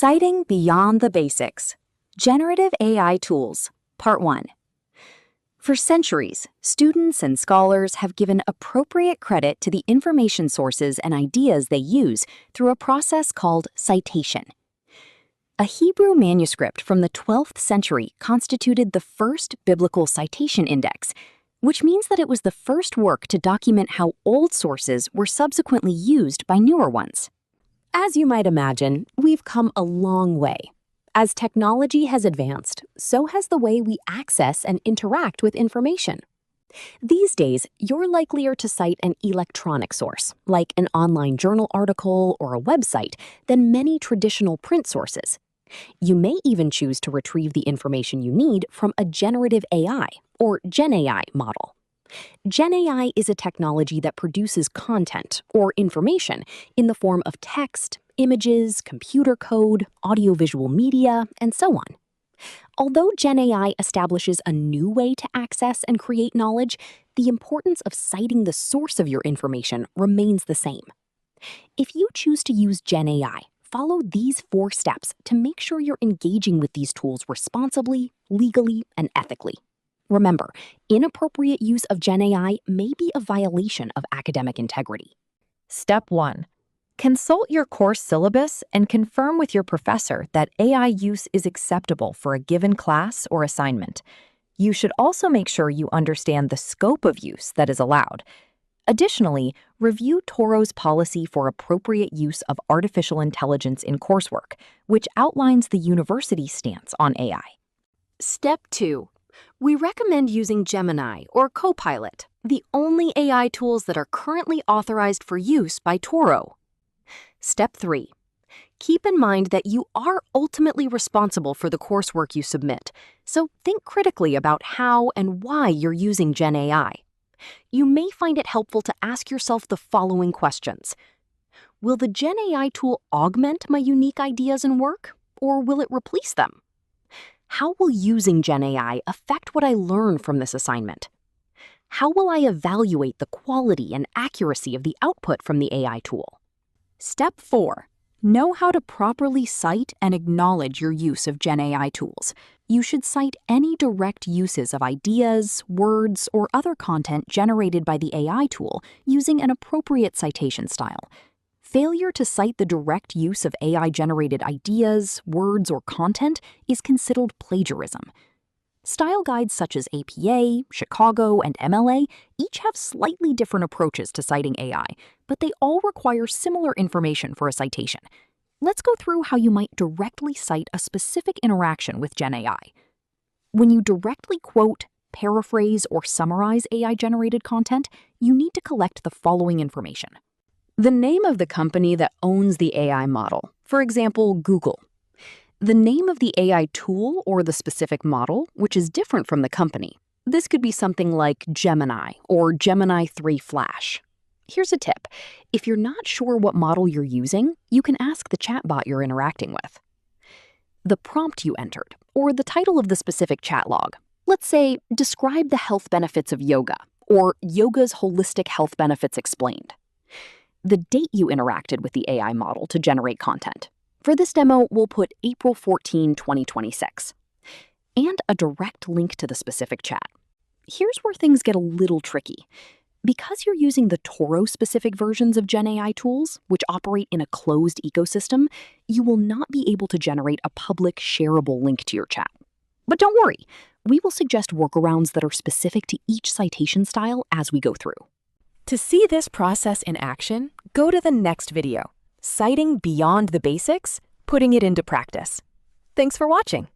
Citing Beyond the Basics. Generative AI Tools, Part 1. For centuries, students and scholars have given appropriate credit to the information sources and ideas they use through a process called citation. A Hebrew manuscript from the 12th century constituted the first biblical citation index, which means that it was the first work to document how old sources were subsequently used by newer ones. As you might imagine, we've come a long way. As technology has advanced, so has the way we access and interact with information. These days, you're likelier to cite an electronic source, like an online journal article or a website, than many traditional print sources. You may even choose to retrieve the information you need from a generative AI, or Gen AI model. Gen AI is a technology that produces content, or information, in the form of text, images, computer code, audiovisual media, and so on. Although Gen AI establishes a new way to access and create knowledge, the importance of citing the source of your information remains the same. If you choose to use Gen AI, follow these 4 steps to make sure you're engaging with these tools responsibly, legally, and ethically. Remember, inappropriate use of Gen AI may be a violation of academic integrity. Step 1. Consult your course syllabus and confirm with your professor that AI use is acceptable for a given class or assignment. You should also make sure you understand the scope of use that is allowed. Additionally, review Toro's policy for appropriate use of artificial intelligence in coursework, which outlines the university's stance on AI. Step 2. We recommend using Gemini or Copilot, the only AI tools that are currently authorized for use by Toro. Step 3. Keep in mind that you are ultimately responsible for the coursework you submit, so think critically about how and why you're using Gen AI. You may find it helpful to ask yourself the following questions. Will the Gen AI tool augment my unique ideas and work, or will it replace them? How will using Gen AI affect what I learn from this assignment? How will I evaluate the quality and accuracy of the output from the AI tool? Step 4. Know how to properly cite and acknowledge your use of Gen AI tools. You should cite any direct uses of ideas, words, or other content generated by the AI tool using an appropriate citation style. Failure to cite the direct use of AI-generated ideas, words, or content is considered plagiarism. Style guides such as APA, Chicago, and MLA each have slightly different approaches to citing AI, but they all require similar information for a citation. Let's go through how you might directly cite a specific interaction with Gen AI. When you directly quote, paraphrase, or summarize AI-generated content, you need to collect the following information. The name of the company that owns the AI model, for example, Google. The name of the AI tool or the specific model, which is different from the company. This could be something like Gemini or Gemini 3 Flash. Here's a tip. If you're not sure what model you're using, you can ask the chatbot you're interacting with. The prompt you entered, or the title of the specific chat log. Let's say, describe the health benefits of yoga, or yoga's holistic health benefits explained. The date you interacted with the AI model to generate content. For this demo, we'll put April 14, 2026. And a direct link to the specific chat. Here's where things get a little tricky. Because you're using the Toro-specific versions of Gen AI tools, which operate in a closed ecosystem, you will not be able to generate a public shareable link to your chat. But don't worry, we will suggest workarounds that are specific to each citation style as we go through. To see this process in action, go to the next video, Citing Beyond the Basics, Putting It into Practice. Thanks for watching.